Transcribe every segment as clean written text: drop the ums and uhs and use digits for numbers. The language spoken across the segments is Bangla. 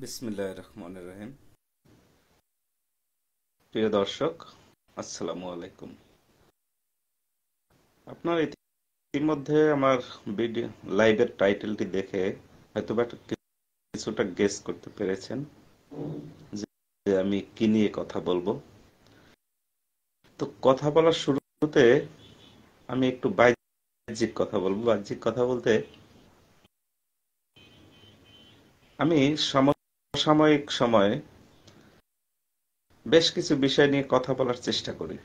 বিসমিল্লাহির রহমানির রহিম। প্রিয় দর্শক, আসসালামু আলাইকুম। আপনার ইতিমধ্যে আমার ভিডিও লাইভের টাইটেলটি দেখে হয়তোবা কিছুটা গেস করতে পেরেছেন যে আমি কি নিয়ে কথা বলবো। তো কথা বলার শুরুতে আমি একটু বাহ্যিক কথা বলবো। বাহ্যিক কথা বলতে আমি সমসাময়িক সময়ে বেশ কিছু বিষয় নিয়ে কথা বলার চেষ্টা করি।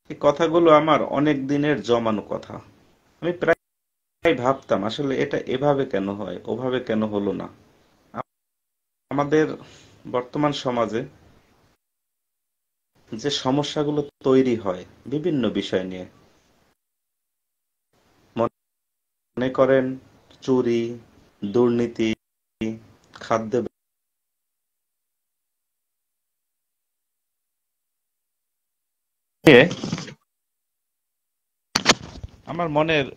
এই কথাগুলো আমার অনেক দিনের জমানো কথা। আমি প্রায় ভাবতাম আসলে এটা এভাবে কেন হয়, ওভাবে কেন হলো না। আমাদের বর্তমান সমাজে যে সমস্যাগুলো তৈরি হয় বিভিন্ন বিষয় নিয়ে, মনে করেন চুরি, দুর্নীতি, খাদ্য নিয়ে আমার মনের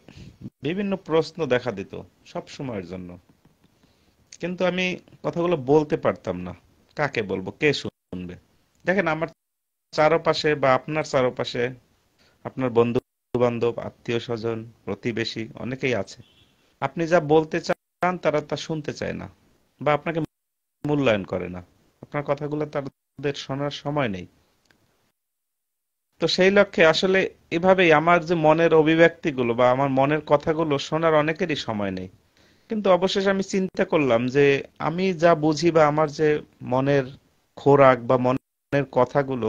বিভিন্ন প্রশ্ন দেখা দিত সব সময়ের জন্য। কিন্তু আমি কথাগুলো বলতে পারতাম না। কাকে বলবো, কে শুনবে? দেখেন, আমার চারপাশে বা আপনার চারপাশে আপনার বন্ধু বান্ধব, আত্মীয় স্বজন, প্রতিবেশী অনেকেই আছে। আপনি যা বলতে চান তারা তা শুনতে চায় না বা আপনাকে মূল্যায়ন করে না। আপনার কথাগুলো তাদের শোনার সময় নেই। তো সেই লক্ষ্যে আসলে এভাবেই আমার যে মনের অভিব্যক্তিগুলো বা আমার মনের কথাগুলো শোনার অনেকেরই সময় নেই। কিন্তু অবশেষে আমি চিন্তা করলাম যে আমি যা বুঝি বা আমার যে মনের খোরাক বা মনের কথাগুলো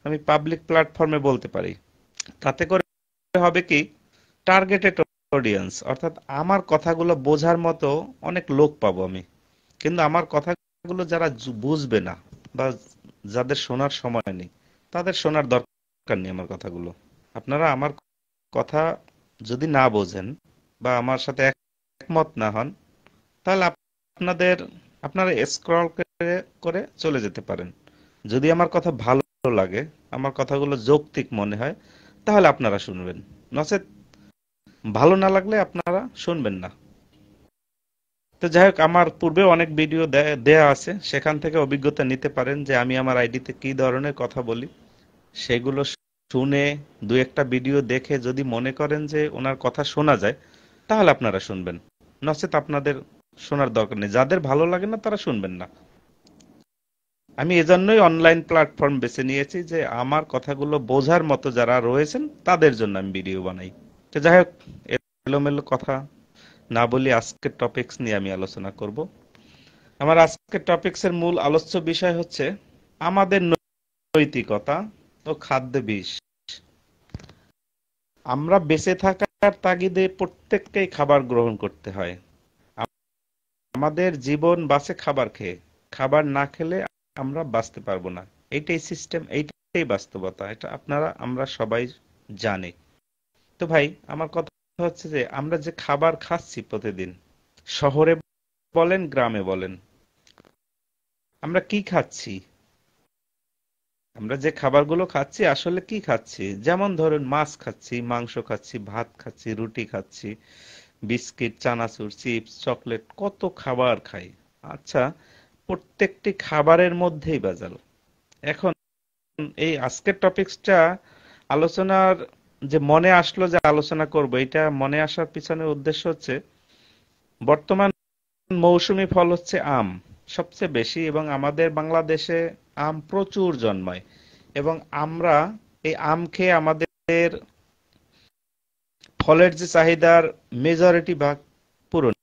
আমি পাবলিক প্ল্যাটফর্মে বলতে পারি। তাতে করে হবে কি, টার্গেটেড অডিয়েন্স, অর্থাৎ আমার কথাগুলো বোঝার মতো অনেক লোক পাবো আমি। কিন্তু আমার কথাগুলো যারা বুঝবে না বা যাদের শোনার সময় নেই, তাদের শোনার দরকার নেই আমার কথাগুলো। আপনারা আমার কথা যদি না বোঝেন বা আমার সাথে একমত না হন, তাহলে আপনারা স্ক্রল করে করে চলে যেতে পারেন। যদি আমার কথা ভালো লাগে, আমার কথাগুলো যৌক্তিক মনে হয়, তাহলে আপনারা শুনবেন। নচেত ভালো না লাগলে আপনারা শুনবেন না। তো যাই হোক, আমার পূর্বে অনেক ভিডিও দেয়া আছে, সেখান থেকে অভিজ্ঞতা নিতে পারেন যে আমি আমার আইডিতে কি ধরনের কথা বলি। সেগুলো শুনে দু একটা ভিডিও দেখে যদি মনে করেন যে ওনার কথা শোনা যায়, তাহলে আপনারা শুনবেন। নচেত আপনাদের শোনার দরকার নেই। যাদের ভালো লাগে না তারা শুনবেন না। আমি এজন্যই অনলাইন প্ল্যাটফর্ম বেছে নিয়েছি যে আমার কথাগুলো বোঝার মতো যারা রয়েছেন তাদের জন্য আমি ভিডিও বানাই। তো যাই হোক, এলোমেলো কথা না বলি, আজকের টপিকস নিয়ে আমি আলোচনা করব। আমার আজকের টপিকসের মূল আলোচ্য বিষয় হচ্ছে আমাদের নৈতিকতা ও খাদ্য বিষ। আমরা বেঁচে থাকার তাগিদে প্রত্যেককেই খাবার গ্রহণ করতে হয়। আমাদের জীবন বাঁচে খাবার খেয়ে। খাবার না খেলে আমরা বাঁচতে পারবো না। এইটাই সিস্টেম, এইটাই বাস্তবতা। এটা আমরা সবাই জানি। তো ভাই, আমার কথা হচ্ছে যে আমরা যে খাবার খাচ্ছি প্রতিদিন, শহরে বলেন গ্রামে বলেন, আমরা কি খাচ্ছি? আমরা যে খাবারগুলো খাচ্ছি আসলে কি খাচ্ছি? যেমন ধরুন, মাছ খাচ্ছি, মাংস খাচ্ছি, ভাত খাচ্ছি, রুটি খাচ্ছি, বিস্কিট, চানাচুর, চিপস, চকলেট, কত খাবার খাই। আচ্ছা, প্রত্যেকটি খাবারের মধ্যেই ভেজাল। এখন এই আজকের টপিকসটা আলোচনার যে মনে আসলো যে আলোচনা করব, এটা মনে আসার পিছনে উদ্দেশ্য হচ্ছে বর্তমান মৌসুমী ফল হচ্ছে আম সবচেয়ে বেশি, এবং আমাদের বাংলাদেশে আম প্রচুর জন্মায়। এবং আমরা এই আম খেয়ে আমাদের ফলের যে চাহিদার মেজরিটি ভাগ পূরণ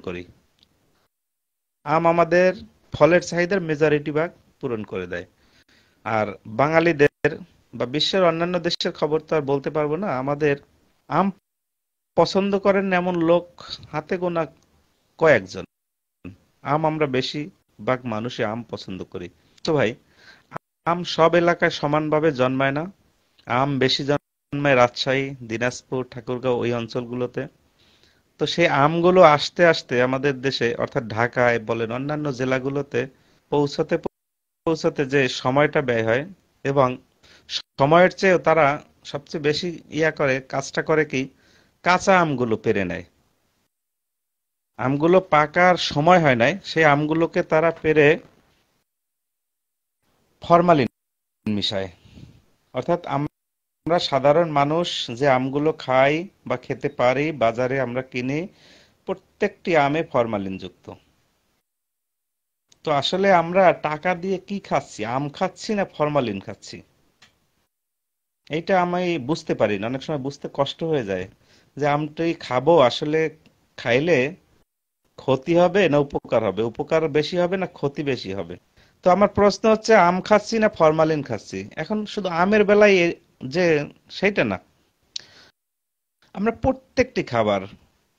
করি। আম আমাদের ফলের চাহিদার মেজরিটি ভাগ পূরণ করে দেয়। আর বাঙালিদের বা বিশ্বের অন্যান্য দেশের খবর তো আর বলতে পারবো না। আমাদের আম পছন্দ করেন না এমন লোক হাতে গোনা কয়েকজন। আমরা বেশিরভাগ মানুষই আম পছন্দ করি। তো ভাই, আম সব এলাকায় সমানভাবে জন্মায় না। আম বেশি জন্মায় রাজশাহী, দিনাজপুর, ঠাকুরগাঁও, ওই অঞ্চলগুলোতে। তো সেই আমগুলো আসতে আসতে আমাদের দেশে, অর্থাৎ ঢাকায় বলেন অন্যান্য জেলাগুলোতে পৌঁছাতে পৌঁছাতে যে সময়টা ব্যয় হয়, এবং সময়ের চেয়েও তারা সবচেয়ে বেশি কাজটা করে কি, কাঁচা আমগুলো পেড়ে নেয়। আমগুলো পাকার সময় হয় নাই, সেই আমগুলোকে তারা পেরে ফরমালিন মিশায়। অর্থাৎ আমরা সাধারণ মানুষ যে আমগুলো খাই বা খেতে পারি, বাজারে আমরা কিনি, প্রত্যেকটি আমে ফরমালিন যুক্ত। তো আসলে আমরা টাকা দিয়ে কি খাচ্ছি, আম খাচ্ছি না ফরমালিন খাচ্ছি? এইটা আমি বুঝতে পারি না, অনেক সময় বুঝতে কষ্ট হয়ে যায় যে আমটাই খাবো, আসলে খাইলে ক্ষতি হবে না উপকার হবে, উপকার বেশি হবে না ক্ষতি বেশি হবে? তো আমার প্রশ্ন হচ্ছে, আম খাচ্ছি না ফরমালিন খাচ্ছি? এখন শুধু আমের বেলায় যে সেইটা না, আমরা প্রত্যেকটি খাবার,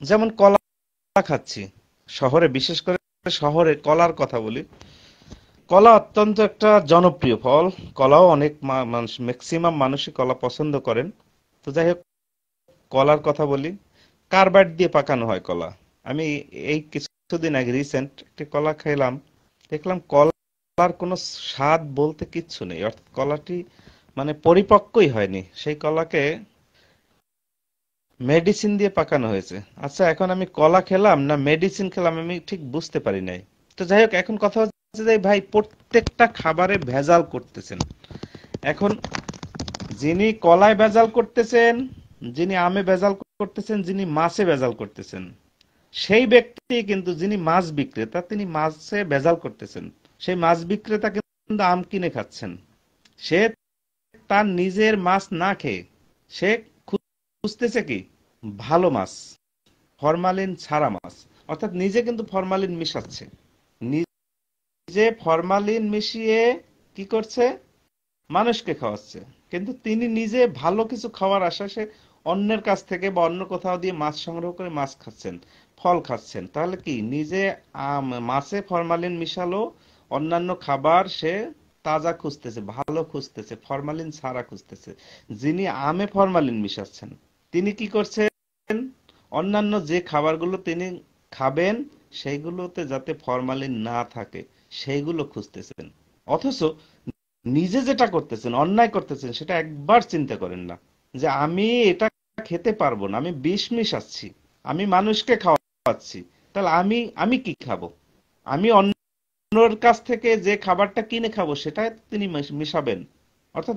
যেমন কলা খাচ্ছি, শহরে, বিশেষ করে শহরে কলার কথা বলি। কলা অত্যন্ত একটা জনপ্রিয় ফল। কলাও অনেক মানুষ, ম্যাক্সিমাম মানুষই কলা পছন্দ করেন। তো যাই হোক, কলার কথা বলি। কার্বাইড দিয়ে পাকানো হয় কলা। আমি এই কিছুদিন আগে রিসেন্ট একটি কলা খেলাম, দেখলাম কলার কোনো স্বাদ বলতে কিচ্ছু নেই, অর্থাৎ কলাটি মানে পরিপক্কই হয়নি, সেই কলাকে মেডিসিন দিয়ে পাকানো হয়েছে। আচ্ছা, এখন আমি কলা খেলাম না মেডিসিন খেলাম আমি ঠিক বুঝতে পারি নাই। তো যাই হোক, এখন কথা হচ্ছে যে ভাই প্রত্যেকটা খাবারে ভেজাল করতেছেন। এখন যিনি কলায় ভেজাল করতেছেন, যিনি আমে ভেজাল করতেছেন, যিনি মাছে ভেজাল করতেছেন, সেই ব্যক্তি কিন্তু, যিনি মাছ বিক্রেতা, তিনি মাছে ভেজাল করতেছেন। সেই মাছ বিক্রেতা কিন্তু আম কিনে খাচ্ছেন। সে তার নিজের মাছ না খেয়ে সে খুঁজতেছে কি, ভালো মাছ, ফরমালিন ছাড়া মাছ। অর্থাৎ নিজে কিন্তু ফরমালিন মিশাচ্ছে, নিজে ফরমালিন মিশিয়ে কি করছে, মানুষকে খাওয়াচ্ছে। কিন্তু তিনি নিজে ভালো কিছু খাওয়ার আশা সে অন্যের কাছ থেকে বা অন্য কোথাও দিয়ে মাছ সংগ্রহ করে মাছ খাচ্ছেন, ফল খাচ্ছেন। তাহলে কি, নিজে মাছে ফরমালিন মিশালো, অন্যান্য খাবার সে তাজা খুঁজতেছে, ভালো খুঁজতেছে, ফরমালিন ছাড়া খুঁজতেছে। যিনি আমে ফরমালিন মিশাচ্ছেন, তিনি কি করছেন, অন্যান্য যে খাবারগুলো তিনি খাবেন সেইগুলোতে যাতে ফরমালিন না থাকে সেইগুলো খুঁজতেছেন। অথচ নিজে যেটা করতেছেন, অন্যায় করতেছেন, সেটা একবার চিন্তা করেন না যে আমি এটা খেতে পারবো না, আমি বিষ মিশাচ্ছি, আমি মানুষকে খাওয়াচ্ছি। তাহলে আমি আমি কি খাবো? আমি অন্যর কাছ থেকে যে খাবারটা কিনে খাবো সেটা তিনি মিশাবেন। অর্থাৎ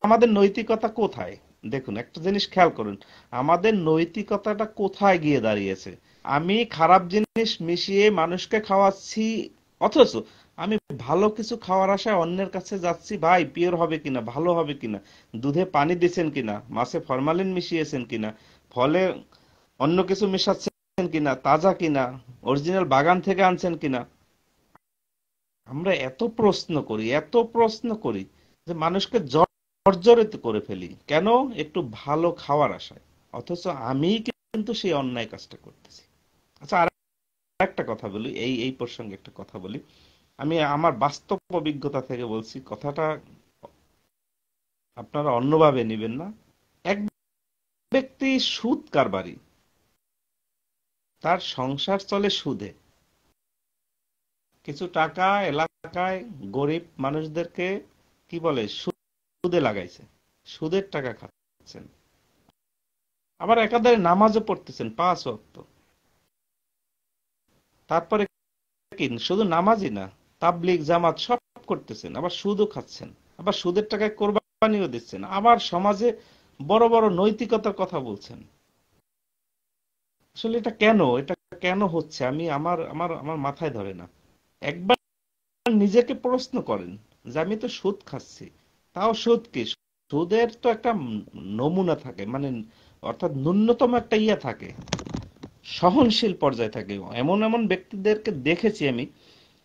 আমাদের নৈতিকতা কোথায়? দেখুন, একটা জিনিস খেয়াল করুন, আমাদের নৈতিকতাটা কোথায় গিয়ে দাঁড়িয়েছে। আমি খারাপ জিনিস মিশিয়ে মানুষকে খাওয়াচ্ছি, অথচ আমি ভালো কিছু খাওয়ার আশায় অন্যের কাছে যাচ্ছি, ভাই পিওর হবে কিনা, ভালো হবে কিনা, দুধে পানি দিচ্ছেন কিনা, মাছে ফরমালিন মিশিয়েছেন কিনা, ফলে অন্য কিছু মিশাচ্ছেন কিনা, তাজা কিনা, অরিজিনাল বাগান থেকে আনছেন কিনা। আমরা এত প্রশ্ন করি, এত প্রশ্ন করি, যে মানুষকে জর্জরিত করে ফেলি কেন, একটু ভালো খাওয়ার আশায়। অথচ আমি কিন্তু সেই অন্যায় কাজটা করতেছি। আচ্ছা, আর একটা কথা বলি, এই এই প্রসঙ্গে একটা কথা বলি। আমি আমার বাস্তব অভিজ্ঞতা থেকে বলছি, কথাটা আপনারা অন্যভাবে নেবেন না। এক ব্যক্তি সুদ কারবারি, তার সংসার চলে সুদে। কিছু টাকা এলাকায় গরিব মানুষদেরকে কি বলে, সুদে লাগাইছে, সুদের টাকা খাচ্ছেন। আবার একাধারে নামাজও পড়তেছেন 5 ওয়াক্ত। তারপরে কি, শুধু নামাজই না, তাবলিগ জামাত সব করতেছেন, আবার সুদও খাচ্ছেন, আবার সুদের টাকায় কোরবানিও দিচ্ছেন, আবার সমাজে বড় বড় নৈতিকতার কথা বলছেন। আসলে এটা কেন, এটা কেন হচ্ছে, আমি আমার আমার আমার মাথায় ধরে না। একবার নিজেকে প্রশ্ন করেন যে আমি তো সুদ খাচ্ছি, তাও সুদ কি, সুদের তো একটা নমুনা থাকে, মানে অর্থাৎ ন্যূনতম একটা ইয়া থাকে, সহনশীল পর্যায়ে থাকে। এমন এমন ব্যক্তিদেরকে দেখেছি আমি,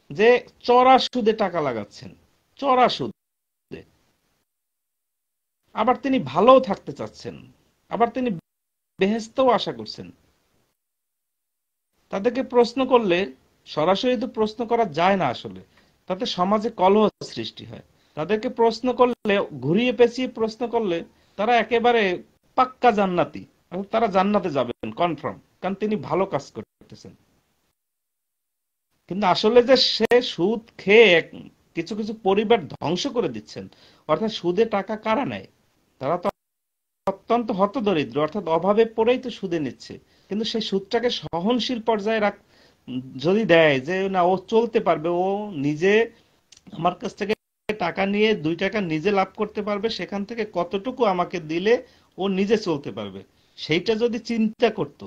যে চড়া সুদে টাকা লাগাচ্ছেন, চড়া সুদে। আবার তিনি ভালোও থাকতে চাচ্ছেন, আবার তিনি বেহেশতেও আশা করছেন। তাদেরকে প্রশ্ন করলে, সরাসরি তো প্রশ্ন করা যায় না আসলে, তাতে সমাজে কলহ সৃষ্টি হয়। তাদেরকে প্রশ্ন করলে, ঘুরিয়ে পেঁচিয়ে প্রশ্ন করলে, তারা একেবারে পাক্কা জান্নাতি, অর্থাৎ তারা জান্নাতে যাবেন কনফার্ম, কারণ তিনি ভালো কাজ করতেছেন। কিন্তু আসলে যে সে সুদ খেয়ে কিছু কিছু পরিবার ধ্বংস করে দিচ্ছেন। অর্থাৎ সুদে টাকা কারা নেয়? তারা তো অত্যন্ত হতদরিদ্র, অর্থাৎ অভাবে পড়েই তো সুদে নিচ্ছে। কিন্তু সেই সুদটাকে সহনশীল পর্যায়ে যদি দেয় যে না ও চলতে পারবে, ও নিজে আমার কাছ থেকে টাকা নিয়ে 2 টাকা নিজে লাভ করতে পারবে, সেখান থেকে কতটুকু আমাকে দিলে ও নিজে চলতে পারবে, সেইটা যদি চিন্তা করতো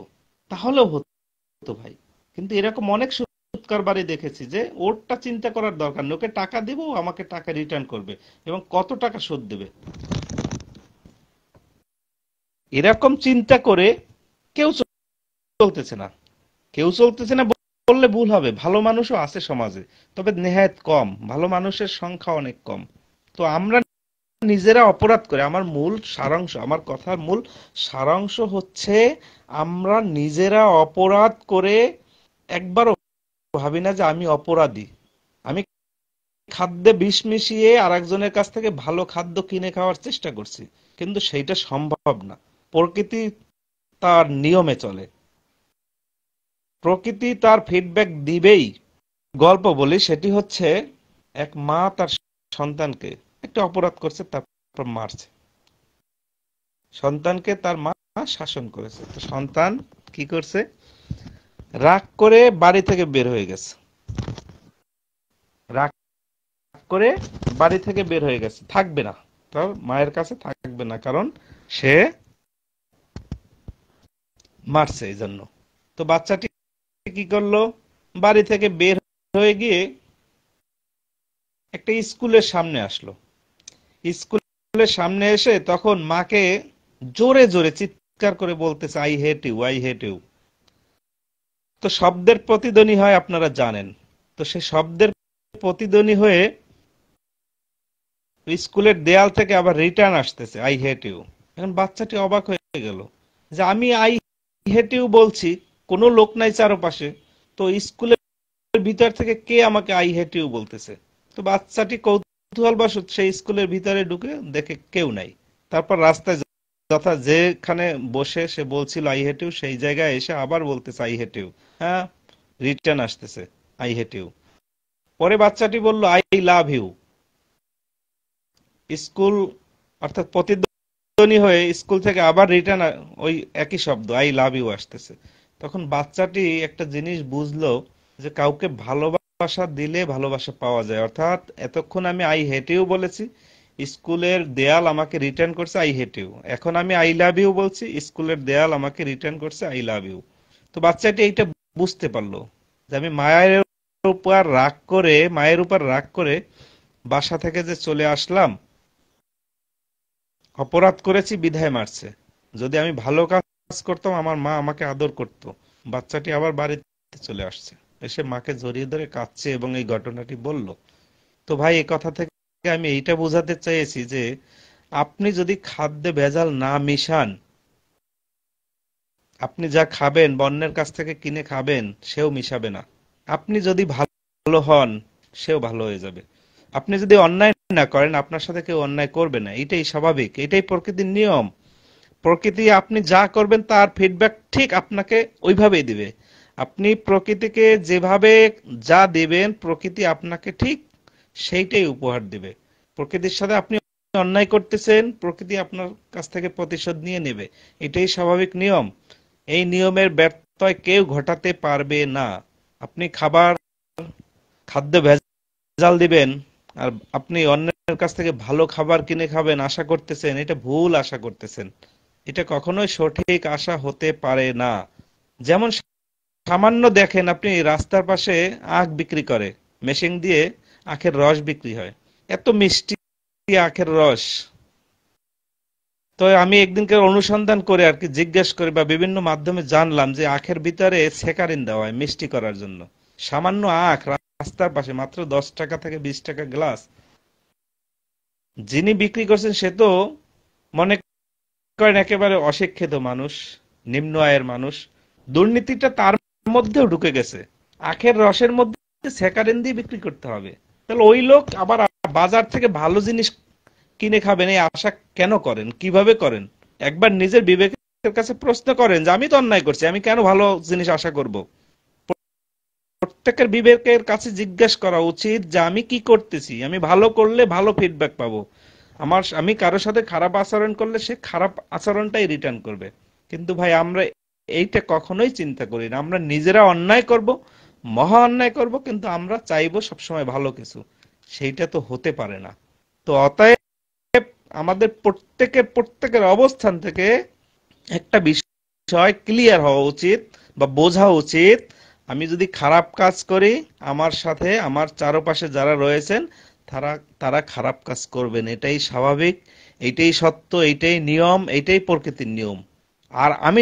তাহলেও হতো ভাই। কিন্তু এরকম অনেক সুদ কারবারি দেখেছি যে ওরটা চিন্তা করার দরকার নেই, ওকে টাকা দিব, ও আমাকে টাকা রিটার্ন করবে, এবং কত টাকা সুদ দেবে এরকম চিন্তা করে কেউ চলতেছে না। কেউ চলতেছে না বললে ভুল হবে, ভালো মানুষও আছে সমাজে, তবে নেহায়েত কম, ভালো মানুষের সংখ্যা অনেক কম। তো আমরা নিজেরা অপরাধ করে, আমার মূল সারাংশ, আমার কথার মূল সারাংশ হচ্ছে আমরা নিজেরা অপরাধ করে একবারও ভাবি না যে আমি অপরাধী, আমি খাদ্যে বিষ মিশিয়ে আরেকজনের কাছ থেকে ভালো খাদ্য কিনে খাওয়ার চেষ্টা করছি, কিন্তু সেইটা সম্ভব না। প্রকৃতি তার নিয়মে চলে, প্রকৃতি তার ফিডব্যাক দিবেই। গল্প বলি, সেটি হচ্ছে এক মা তার সন্তানকে, একটা অপরাধ করছে তারপর মারছে, সন্তানকে তার মা শাসন করেছে, তো সন্তান কি করছে, রাগ করে বাড়ি থেকে বের হয়ে গেছে, রাগ করে বাড়ি থেকে বের হয়ে গেছে, থাকবে না, তার মায়ের কাছে থাকবে না, কারণ সে মারছে এই জন্য। তো বাচ্চাটি কি করলো, বাড়ি থেকে বের হয়ে গিয়ে একটা স্কুলের সামনে আসলো, স্কুলের সামনে এসে তখন মাকে জোরে জোরে চিৎকার করে বলতেছে, I hate you, I hate you. তো শব্দের প্রতিধ্বনি হয় আপনারা জানেন, তো সে শব্দের প্রতিধ্বনি হয়ে স্কুলের দেয়াল থেকে আবার রিটার্ন আসতেছে, আই হেট ইউ। এখন বাচ্চাটি অবাক হয়ে গেল যে আমি আই হেট ইউ বলছি, কোনো লোক নাই চারপাশে, তো স্কুলের ভিতর থেকে কে আমাকে আই হেট ইউ বলতেছে। তো বাচ্চাটি কৌতূহলবশত সেই স্কুলের ভিতরে ঢুকে দেখে কেউ নাই। তারপর রাস্তায় যথা যেখানে বসে সে বলছিল আই হেট ইউ, সেই জায়গায় এসে আবার বলতেছে আই হেট ইউ। হ্যাঁ, রিটার্ন আসতেছে আই হেট ইউ। পরে বাচ্চাটি বলল আই লাভ ইউ। স্কুল অর্থাৎ প্রতিধ্বনি হয়ে স্কুল থেকে আবার রিটার্ন ওই একই শব্দ আই লাভ ইউ আসতেছে। তখন বাচ্চাটি একটা জিনিস বুঝলো যে কাউকে ভালোবাসা দিলে ভালোবাসা পাওয়া যায়, অর্থাৎ এতক্ষণ আমি আই হেট ইউ বলেছি, স্কুলের দেয়াল আমাকে রিটার্ন করছে আই হেট ইউ, এখন আমি আই লাভ ইউ বলছি, স্কুলের দেয়াল আমাকে রিটার্ন করছে আই লাভ ইউ। তো বাচ্চাটি এইটা বুঝতে পারলো যে আমি মায়ের উপর রাগ করে বাসা থেকে যে চলে আসলাম, অপরাধ করেছি বিধায় মারছে, যদি আমি ভালো কাজ করতাম আমার মা আমাকে আদর করত। বাচ্চাটি আবার বাড়িতে চলে আসছে, এসে মাকে জড়িয়ে ধরে কাঁদছে এবং এই ঘটনাটি বলল। তো ভাই, এই কথা থেকে আমি এইটা বোঝাতে চাইছি যে আপনি যদি খাদ্যে ভেজাল না মিশান, আপনি যা খাবেন বা অন্যের কাছ থেকে কিনে খাবেন সেও মিশাবে না। আপনি যদি ভালো হন, সেও ভালো হয়ে যাবে। আপনি যদি অন্যায় না করেন, আপনার সাথে কেউ অন্যায় করবে না, এটাই স্বাভাবিক, এটাই প্রকৃতির নিয়ম। প্রকৃতি আপনি যা করবেন তার ফিডব্যাক ঠিক আপনাকে ওইভাবেই দিবে। আপনি প্রকৃতিকে যেভাবে যা দিবেন, প্রকৃতি আপনাকে ঠিক সেইটাই উপহার দিবে। প্রকৃতির সাথে আপনি অন্যায় করতেছেন, প্রকৃতি আপনার কাছ থেকে প্রতিশোধ নিয়ে নেবে, এটাই স্বাভাবিক নিয়ম। এই নিয়মের ব্যত্যয় কেউ ঘটাতে পারবে না। আপনি খাদ্য ভেজাল দিবেন আর আপনি অন্যের কাছ থেকে ভালো খাবার কিনে খাবেন আশা করতেছেন, এটা ভুল আশা করতেছেন, এটা কখনোই সঠিক আশা হতে পারে না। যেমন সামান্য দেখেন, আপনি রাস্তার পাশে আখ বিক্রি করে, মেশিন দিয়ে আখের রস বিক্রি হয়, এত মিষ্টি আখের রস। তো আমি একদিনকে অনুসন্ধান করে আর কি জিজ্ঞেস করে বা বিভিন্ন মাধ্যমে জানলাম যে আখের ভিতরে সেকারিন দেওয়া হয় মিষ্টি করার জন্য। সামান্য আখ রাস্তার পাশে মাত্র 10 টাকা থেকে 20 টাকা গ্লাস। যিনি বিক্রি করছেন সে তো মনে করেন একেবারে অশিক্ষিত মানুষ, নিম্ন আয়ের মানুষ, দুর্নীতিটা তার মধ্যেও ঢুকে গেছে। আখের রসের মধ্যে স্যাকারিন দিয়ে বিক্রি করতে হবে, তাহলে ওই লোক আবার বাজার থেকে ভালো জিনিস কিনে খাবেন এই আশা কেন করেন, কিভাবে করেন? একবার নিজের বিবেকের কাছে প্রশ্ন করেন যে আমি তো অন্যায় করছি, আমি কেন ভালো জিনিস আশা করব? প্রত্যেকের বিবেকের কাছে জিজ্ঞেস করা উচিত যে আমি কি করতেছি, আমি ভালো করলে ভালো ফিডব্যাক পাবো, আমি কারোর সাথে খারাপ আচরণ করলে সে খারাপ আচরণটাই রিটার্ন করবে। কিন্তু ভাই আমরা এইটা কখনোই চিন্তা করি না। আমরা নিজেরা অন্যায় করব, মহা অন্যায় করব, কিন্তু আমরা চাইবো সবসময় ভালো কিছু। সেইটা তো হতে পারে না। তো অতএব আমাদের প্রত্যেকের অবস্থান থেকে একটা বিষয় ক্লিয়ার হওয়া উচিত বা বোঝা উচিত, আমি যদি খারাপ কাজ করি, আমার সাথে আমার চারপাশে যারা রয়েছেন তারা তারা খারাপ কাজ করবেন। এটাই স্বাভাবিক, এইটাই সত্য, এইটাই নিয়ম, এইটাই প্রকৃতির নিয়ম। আর আমি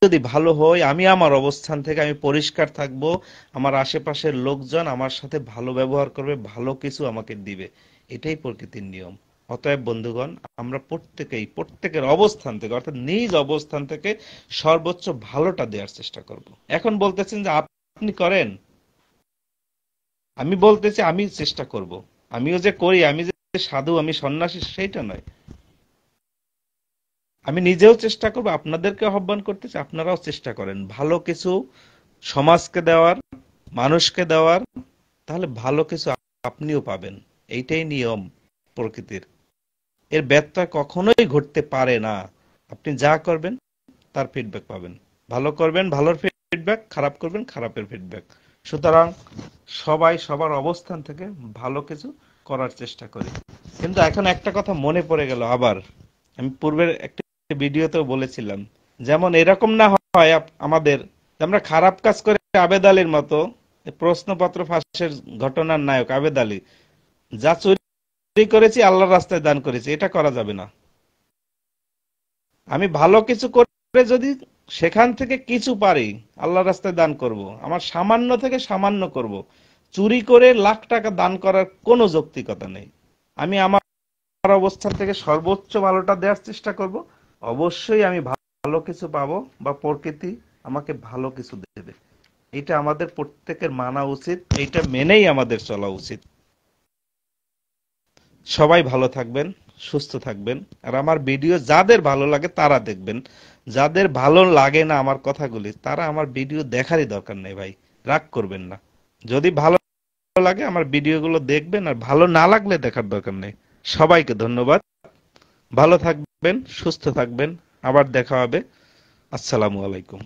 যদি ভালো হই, আমি আমার অবস্থান থেকে আমি পরিষ্কার থাকব, আমার আশেপাশের লোকজন আমার সাথে ভালো ব্যবহার করবে, ভালো কিছু আমাকে দিবে। এটাই প্রকৃতির নিয়ম। অতএব বন্ধুগণ, আমরা প্রত্যেকের অবস্থান থেকে, অর্থাৎ নিজ অবস্থান থেকে সর্বোচ্চ ভালোটা দেওয়ার চেষ্টা করব। এখন বলতেছেন যে আপনি করেন, আমি বলতেছি আমি চেষ্টা করব। আমিও যে করি, আমি যে সাধু, আমি সন্ন্যাসী, সেইটা নয়। আমি নিজেও চেষ্টা করব, আপনাদেরকে আহ্বান করতেছি আপনারাও চেষ্টা করেন ভালো কিছু সমাজকে দেওয়ার, মানুষকে দেওয়ার। তাহলে ভালো কিছু আপনিও পাবেন। এইটাই নিয়ম প্রকৃতির। এর ব্যত্যয় কখনোই ঘটতে পারে না। আপনি যা করবেন তার ফিডব্যাক পাবেন। ভালো করবেন ভালোর ফিডব্যাক, খারাপ করবেন খারাপের ফিডব্যাক। সুতরাং সবাই সবার অবস্থান থেকে ভালো কিছু করার চেষ্টা করি। কিন্তু এখন একটা কথা মনে পড়ে গেল আবার, আমি পূর্বের একটা ভিডিওতেও বলেছিলাম, যেমন এরকম না হয় আমাদের যে আমরা খারাপ কাজ করে আবেদ আলীর মতো, প্রশ্নপত্র ফাঁসের ঘটনার নায়ক আবেদ আলী, যা চুরি করেছি আল্লাহর রাস্তায় দান করেছি, এটা করা যাবে না। আমি ভালো কিছু করে যদি সেখান থেকে কিছু পারি, আল্লাহর রাস্তায় দান করব। আমার সামান্য থেকে সামান্য করব। চুরি করে লাখ টাকা দান করার কোনো যৌক্তিকতা নেই। আমি আমার অবস্থান থেকে সর্বোচ্চ ভালোটা দেওয়ার চেষ্টা করব। অবশ্যই আমি ভালো কিছু পাবো, বা প্রকৃতি আমাকে ভালো কিছু দেবে। এটা আমাদের প্রত্যেকের মানা উচিত, এইটা মেনেই আমাদের চলা উচিত। সবাই ভালো থাকবেন, সুস্থ থাকবেন। আর আমার ভিডিও যাদের ভালো লাগে তারা দেখবেন, যাদের ভালো লাগে না আমার কথাগুলি, তারা আমার ভিডিও দেখারই দরকার নেই ভাই। রাগ করবেন না। যদি ভালো লাগে আমার ভিডিওগুলো দেখবেন, আর ভালো না লাগলে দেখার দরকার নেই। সবাইকে ধন্যবাদ। ভালো থাকবেন, সুস্থ থাকবেন। আবার দেখা হবে। আসসালামু আলাইকুম।